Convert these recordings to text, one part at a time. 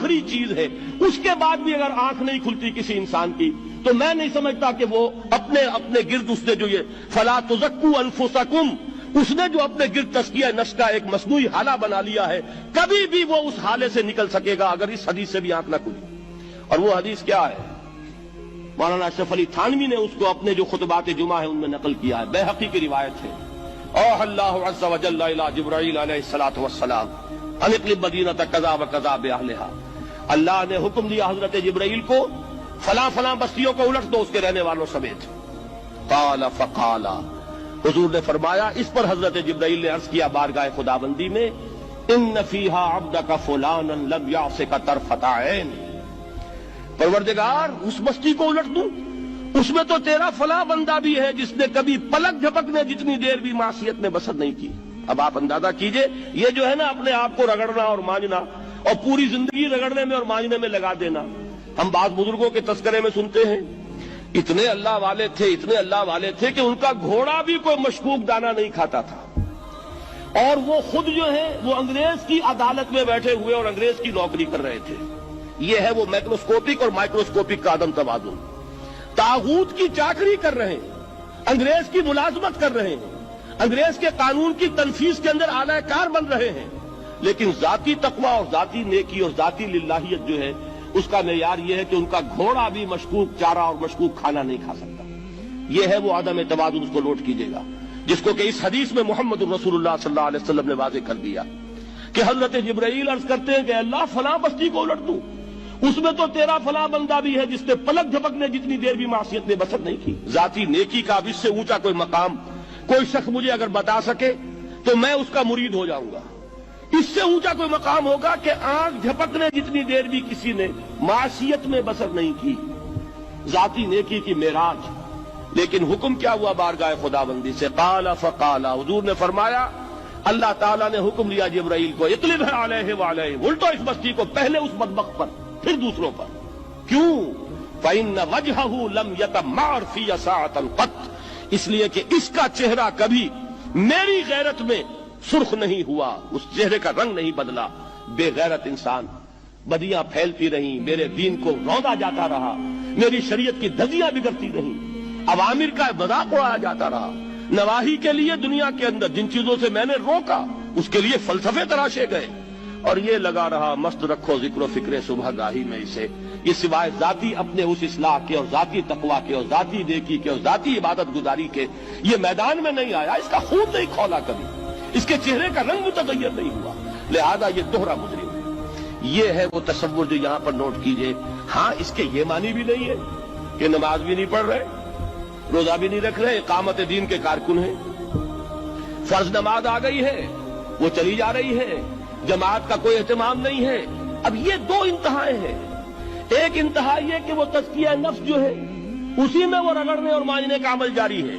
آخری چیز ہے، اس کے بعد بھی اگر آنکھ نہیں کھلتی کسی انسان کی تو میں نہیں سمجھتا کہ وہ اپنے گرد اس نے جو یہ فلا تزکوا انفسکم، اس نے جو اپنے گرد تزکیہ نفس کا ایک مصنوعی حالہ بنا لیا ہے، کبھی بھی وہ اس حالے سے نکل سکے گا اگر اس حدیث سے بھی آنکھ نہ کھلی۔ اور وہ حدیث کیا ہے؟ مولانا اشرف علی تھانوی نے اس کو اپنے جو خطبات جمعہ ہیں ان میں نقل کیا ہے، بیہقی کی روایت ہے۔ اوحى اللہ عز وجل الى جبرائیل علیہ الصلوۃ والسلام ان اقلب مدینۃ کذا وکذا باہلھا، اللہ نے حکم دیا حضرت جبرائیل کو فلاں فلاں بستیوں کو الٹ دو اس کے رہنے والوں سمیت۔ قال فقال، حضور نے فرمایا، اس پر حضرت جبرائیل نے عرض کیا بارگاہ خداوندی میں، ان فیہا عبدک فلانا لم یعصک طرفۃ عین، پروردگار اس بستی کو الٹ دوں، اس میں تو تیرا فلاں بندہ بھی ہے جس نے کبھی پلک جھپکنے جتنی دیر بھی معصیت میں بسر نہیں کی۔ اب آپ اندازہ کیجئے، یہ جو ہے نا اپنے آپ کو رگڑنا اور مانجنا اور پوری زندگی رگڑنے میں اور مانجنے میں لگا دینا۔ ہم بعض بزرگوں کے تذکرے میں سنتے ہیں اتنے اللہ والے تھے کہ ان کا گھوڑا بھی کوئی مشکوک دانہ نہیں کھاتا تھا، اور وہ خود جو ہے وہ انگریز کی عدالت میں بیٹھے ہوئے اور انگریز کی نوکری کر رہے تھے۔ یہ ہے وہ میکروسکوپک اور مائکروسکوپک کا عدم توازن۔ طاغوت کی چاکری کر رہے ہیں، انگریز کی ملازمت کر رہے ہیں، انگریز کے قانون کی تنفیذ کے اندر اعلی کار بن رہے ہیں، لیکن ذاتی تقویٰ اور ذاتی نیکی اور ذاتی للہیت جو ہے اس کا معیار یہ ہے کہ ان کا گھوڑا بھی مشکوک چارہ اور مشکوک کھانا نہیں کھا سکتا۔ یہ ہے وہ عدم توازن، اس کو نوٹ کیجئے گا، جس کو کہ اس حدیث میں محمد رسول اللہ صلی اللہ علیہ وسلم نے واضح کر دیا کہ حضرت جبرائیل عرض کرتے ہیں کہ اللہ فلاں بستی کو الٹ دوں، اس میں تو تیرا فلاں بندہ بھی ہے جس نے پلک جھپکنے جتنی دیر بھی معصیت میں بسر نہیں کی۔ ذاتی نیکی کا اب اس سے اونچا کوئی مقام کوئی شخص مجھے اگر بتا سکے تو میں اس کا مرید ہو جاؤں گا۔ اس سے اونچا کوئی مقام ہوگا کہ آنکھ جھپکنے جتنی دیر بھی کسی نے معصیت میں بسر نہیں کی، ذاتی نیکی کی معراج۔ لیکن حکم کیا ہوا بارگاہ خداوندی سے؟ قال فقال، حضور نے فرمایا، اللہ تعالیٰ نے حکم دیا جبرائیل کو، اقلب علیہ وعلیہ، الٹو اس بستی کو، پہلے اس بدبخت پر پھر دوسروں پر۔ کیوں؟ فإن وجہہ لم یتمعر فی ساعۃ قط، اس لیے کہ اس کا چہرہ کبھی میری غیرت میں سرخ نہیں ہوا، اس چہرے کا رنگ نہیں بدلا۔ بے غیرت انسان، بدیاں پھیلتی رہیں، میرے دین کو روندا جاتا رہا، میری شریعت کی دھجیاں بگڑتی رہیں، عوامر کا مذاق اڑایا جاتا رہا، نواہی کے لیے دنیا کے اندر جن چیزوں سے میں نے روکا اس کے لیے فلسفے تراشے گئے، اور یہ لگا رہا مست رکھو ذکر و فکر صبح گاہی میں اسے، یہ سوائے ذاتی اپنے اس اصلاح کے اور ذاتی تقویٰ کے اور ذاتی نیکی کے اور ذاتی عبادت گزاری کے یہ میدان میں نہیں آیا، اس کا خون نہیں کھولا کبھی، اس کے چہرے کا رنگ متغیر نہیں ہوا، لہذا یہ دوہرا مجرم ہے۔ یہ ہے وہ تصور جو یہاں پر نوٹ کیجئے۔ ہاں، اس کے یہ معنی بھی نہیں ہے کہ نماز بھی نہیں پڑھ رہے، روزہ بھی نہیں رکھ رہے، اقامت دین کے کارکن ہیں، فرض نماز آ گئی ہے وہ چلی جا رہی ہے، جماعت کا کوئی اہتمام نہیں ہے۔ اب یہ دو انتہائیں ہیں، ایک انتہا یہ کہ وہ تزکیہ نفس جو ہے اسی میں وہ رگڑنے اور مانجنے کا عمل جاری ہے،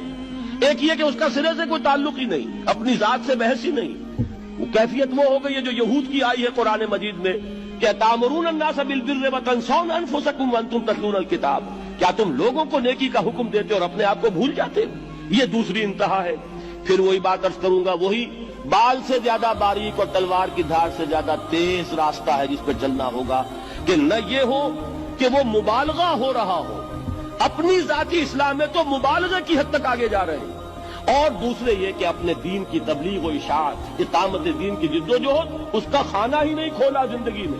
ایک یہ کہ اس کا سرے سے کوئی تعلق ہی نہیں، اپنی ذات سے بحث ہی نہیں۔ وہ کیفیت وہ ہو گئی ہے جو یہود کی آئی ہے قرآن مجید میں کہ تامرون الناس بالبر وتنسون انفسکم وانتم تتلون الکتاب، کیا تم لوگوں کو نیکی کا حکم دیتے اور اپنے آپ کو بھول جاتے ہو؟ یہ دوسری انتہا ہے۔ پھر وہی بات عرض کروں گا، وہی بال سے زیادہ باریک اور تلوار کی دھار سے زیادہ تیز راستہ ہے جس پہ چلنا ہوگا، کہ نہ یہ ہو کہ وہ مبالغہ ہو رہا ہو، اپنی ذاتی اصلاح میں تو مبالغہ کی حد تک آگے جا رہے ہیں، اور دوسرے یہ کہ اپنے دین کی تبلیغ و اشاعت، اقامت دین کی جد و جہد، اس کا خانہ ہی نہیں کھولا زندگی میں۔